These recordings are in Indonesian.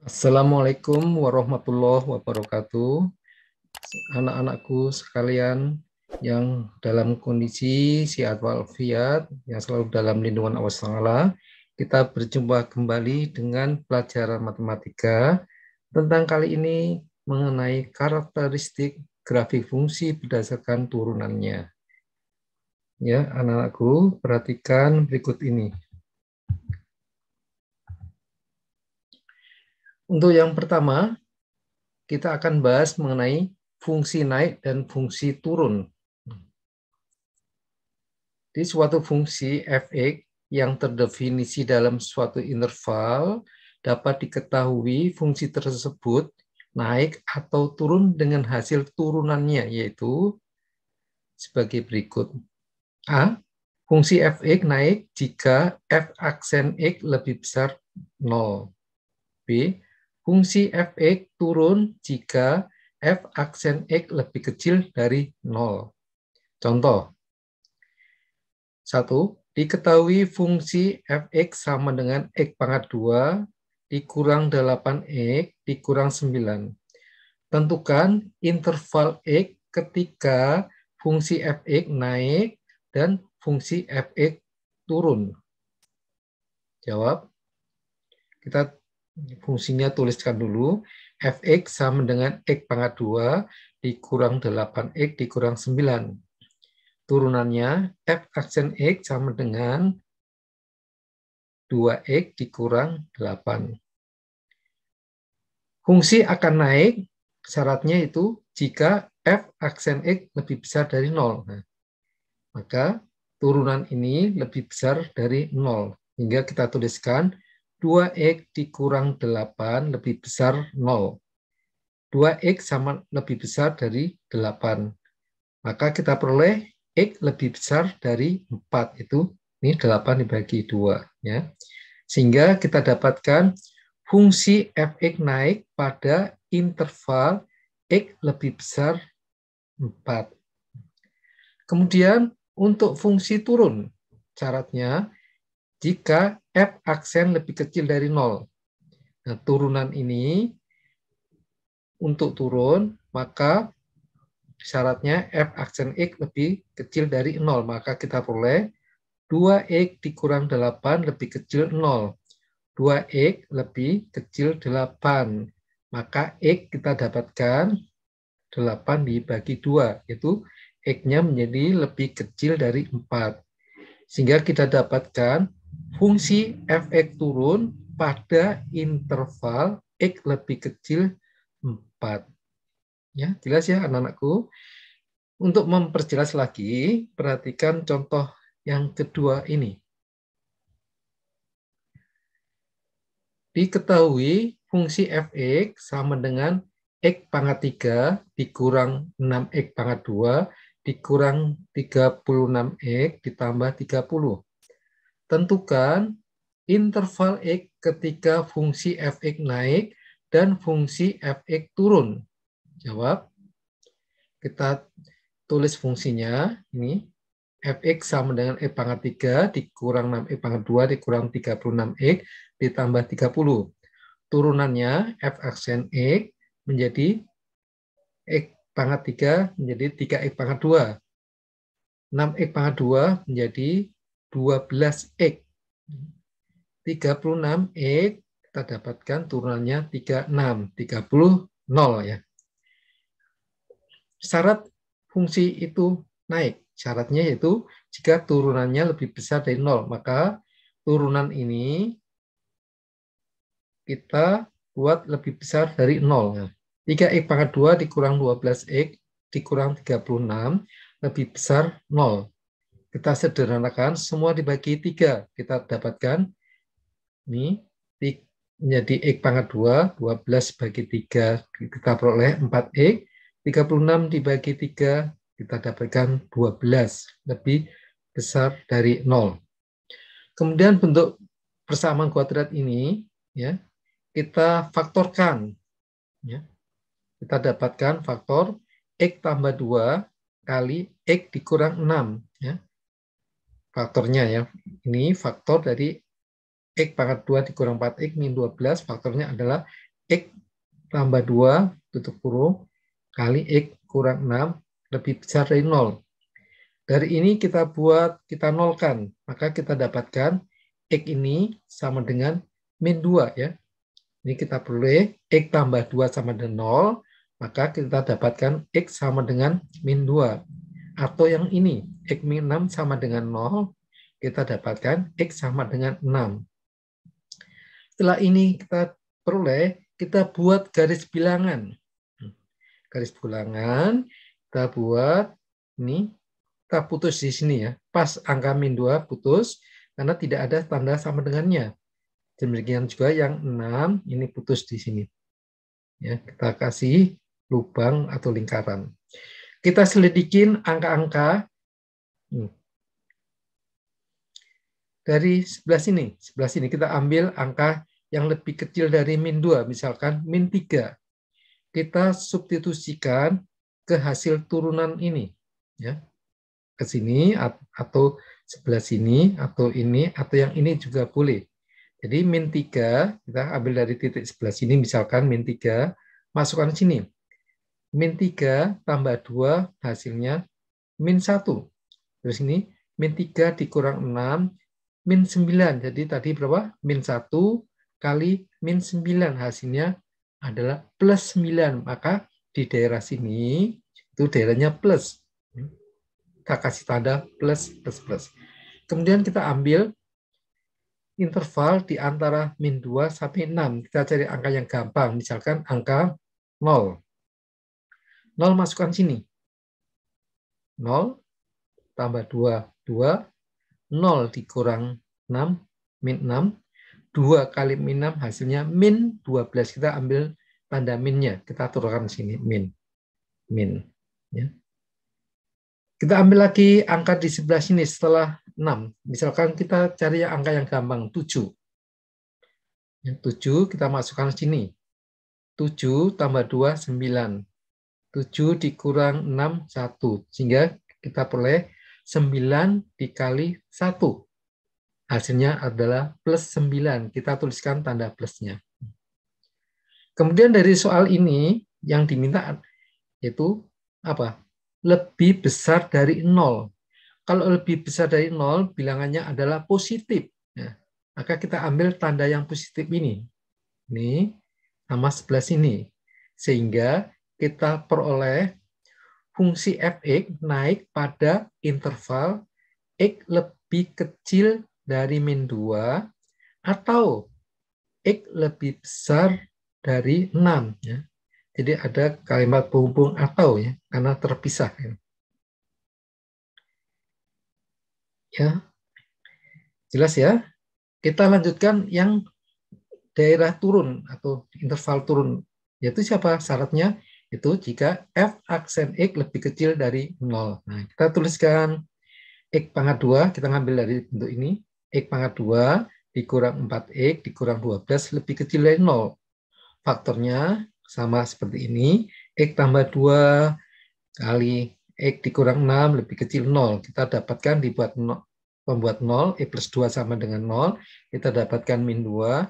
Assalamualaikum warahmatullahi wabarakatuh. Anak-anakku sekalian yang dalam kondisi sehat walafiat, yang selalu dalam lindungan Allah Ta'ala, kita berjumpa kembali dengan pelajaran matematika tentang kali ini mengenai karakteristik grafik fungsi berdasarkan turunannya. Ya, anak-anakku, perhatikan berikut ini. Untuk yang pertama, kita akan bahas mengenai fungsi naik dan fungsi turun. Di suatu fungsi f(x) yang terdefinisi dalam suatu interval, dapat diketahui fungsi tersebut naik atau turun dengan hasil turunannya, yaitu sebagai berikut. A. Fungsi f(x) naik jika f aksen x lebih besar 0. B. Fungsi f(x) turun jika f aksen x lebih kecil dari 0. Contoh. 1. Diketahui fungsi f(x) sama dengan x pangkat 2 dikurang 8x dikurang 9. Tentukan interval x ketika fungsi f(x) naik dan fungsi f(x) turun. Jawab. Kita fungsinya tuliskan dulu. F(x) sama dengan x pangkat 2 dikurang 8x dikurang 9. Turunannya f aksen x sama dengan 2x dikurang 8. Fungsi akan naik, syaratnya itu jika f aksen x lebih besar dari 0. Nah, maka turunan ini lebih besar dari 0. Hingga kita tuliskan 2x dikurang 8 lebih besar 0. 2x sama lebih besar dari 8. Maka kita peroleh x lebih besar dari 4. Itu ini 8 dibagi 2. Ya. Sehingga kita dapatkan fungsi f(x) naik pada interval x lebih besar 4. Kemudian untuk fungsi turun, syaratnya jika f aksen lebih kecil dari 0. Nah, turunan ini untuk turun, maka syaratnya f aksen x lebih kecil dari 0. Maka kita peroleh 2x dikurang 8 lebih kecil 0. 2x lebih kecil 8. Maka x kita dapatkan 8 dibagi 2. Itu x-nya menjadi lebih kecil dari 4. Sehingga kita dapatkan fungsi f(x) turun pada interval x lebih kecil 4. Ya, jelas ya anak-anakku? Untuk memperjelas lagi, perhatikan contoh yang kedua ini. Diketahui fungsi f(x) sama dengan x pangkat 3 dikurang 6x pangkat 2 dikurang 36x ditambah 30. Tentukan interval x ketika fungsi f(x) naik dan fungsi f(x) turun. Jawab. Kita tulis fungsinya. Ini f(x) sama dengan x pangkat 3 dikurang 6x pangkat 2 dikurang 36x ditambah 30. Turunannya f aksen x menjadi x pangkat 3 menjadi 3x pangkat 2. 6x pangkat 2 menjadi 12x. 36x kita dapatkan turunannya 36. 30, 0 ya. Syarat fungsi itu naik. Syaratnya yaitu jika turunannya lebih besar dari 0. Maka turunan ini kita buat lebih besar dari 0. 3x pangkat 2 dikurang 12x dikurang 36 lebih besar 0. Kita sederhanakan, semua dibagi 3. Kita dapatkan ini menjadi x pangkat 2, 12 bagi 3, kita peroleh 4x. 36 dibagi 3, kita dapatkan 12, lebih besar dari 0. Kemudian bentuk persamaan kuadrat ini, ya, kita faktorkan. Ya. Kita dapatkan faktor x tambah 2 kali x dikurang 6. Ya. Faktornya ya, ini faktor dari x pangkat 2 dikurang 4x min 12, faktornya adalah X tambah 2 tutup kurung kali X kurang 6 lebih besar dari 0. Dari ini kita nolkan, maka kita dapatkan X ini sama dengan min 2 ya. Ini kita peroleh X tambah 2 sama dengan 0, maka kita dapatkan X sama dengan min 2. Atau yang ini, X min 6 sama dengan 0, kita dapatkan X sama dengan 6. Setelah ini kita peroleh, kita buat garis bilangan. Garis bilangan, kita buat ini, kita putus di sini ya. Pas angka min 2 putus, karena tidak ada tanda sama dengannya. Demikian juga yang 6, ini putus di sini. Ya, kita kasih lubang atau lingkaran. Kita selidikin angka-angka dari sebelah sini kita ambil angka yang lebih kecil dari min 2, misalkan min 3. Kita substitusikan ke hasil turunan ini. Ya. Ke sini, atau sebelah sini, atau ini, atau yang ini juga boleh. Jadi min 3, kita ambil dari titik sebelah sini, misalkan min 3, masukkan sini. Min 3 tambah 2, hasilnya min 1. Terus ini, min 3 dikurang 6, min 9. Jadi tadi berapa? Min 1 kali min 9. Hasilnya adalah plus 9. Maka di daerah sini, itu daerahnya plus. Kita kasih tanda plus, plus, plus. Kemudian kita ambil interval di antara min 2 sampai 6. Kita cari angka yang gampang, misalkan angka 0. 0 masukkan sini. 0 tambah 2, 2. 0 dikurang 6, min 6. 2 kali min 6 hasilnya min 12. Kita ambil tanda minnya. Kita turunkan sini, min. Min. Ya. Kita ambil lagi angka di sebelah sini setelah 6. Misalkan kita cari angka yang gampang, 7. 7 kita masukkan sini. 7 tambah 2, 9. 7 dikurang 6, 1. Sehingga kita peroleh 9 dikali 1. Hasilnya adalah plus 9. Kita tuliskan tanda plusnya. Kemudian dari soal ini, yang diminta yaitu apa? Lebih besar dari 0. Kalau lebih besar dari 0, bilangannya adalah positif. Nah, maka kita ambil tanda yang positif ini. Ini sama sebelah sini. Sehingga kita peroleh fungsi fx naik pada interval x lebih kecil dari min 2 atau x lebih besar dari 6. Ya. Jadi ada kalimat penghubung atau ya, karena terpisah. Ya, jelas ya. Kita lanjutkan yang daerah turun atau interval turun. Yaitu siapa? Syaratnya itu jika f aksen x lebih kecil dari 0. Nah, kita tuliskan x pangkat 2, kita ngambil dari bentuk ini. X pangkat 2 dikurang 4x dikurang 12 lebih kecil dari 0. Faktornya sama seperti ini. X tambah 2 kali X dikurang 6 lebih kecil 0. Kita dapatkan dibuat 0, pembuat 0, X plus 2 sama dengan 0. Kita dapatkan min 2.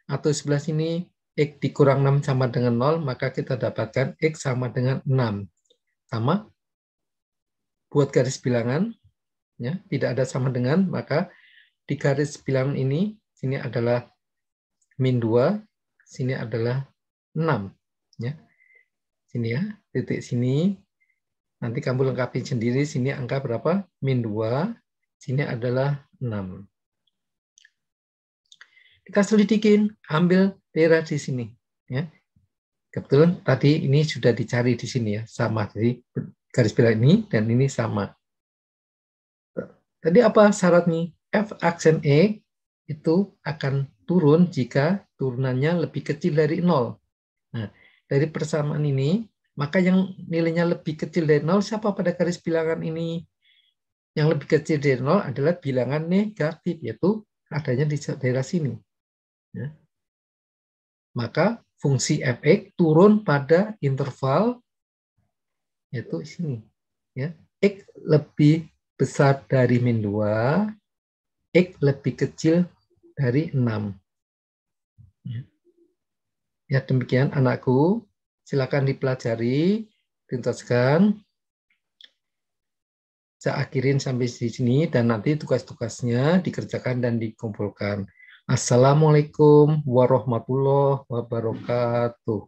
Atau sebelah sini, X dikurang 6 sama dengan 0, maka kita dapatkan X sama dengan 6. Sama. Buat garis bilangan, ya, tidak ada sama dengan, maka di garis bilangan ini, sini adalah min 2, sini adalah 6. Ya. Sini ya, titik sini. Nanti kamu lengkapi sendiri, sini angka berapa? Min 2, sini adalah 6. Kita selidikin, ambil daerah di sini. Ya. Kebetulan tadi ini sudah dicari di sini ya, sama. Jadi garis bilangan ini dan ini sama. Tadi apa syaratnya? F aksen E itu akan turun jika turunannya lebih kecil dari 0. Nah, dari persamaan ini, maka yang nilainya lebih kecil dari 0, siapa pada garis bilangan ini? Yang lebih kecil dari 0 adalah bilangan negatif, yaitu adanya di daerah sini. Ya. Maka fungsi fx turun pada interval, yaitu sini. Ya. X lebih besar dari min 2, X lebih kecil dari 6. Ya. Ya, demikian anakku. Silakan dipelajari, tuntaskan. Saya akhirin sampai di sini dan nanti tugas-tugasnya dikerjakan dan dikumpulkan. Assalamualaikum warahmatullahi wabarakatuh.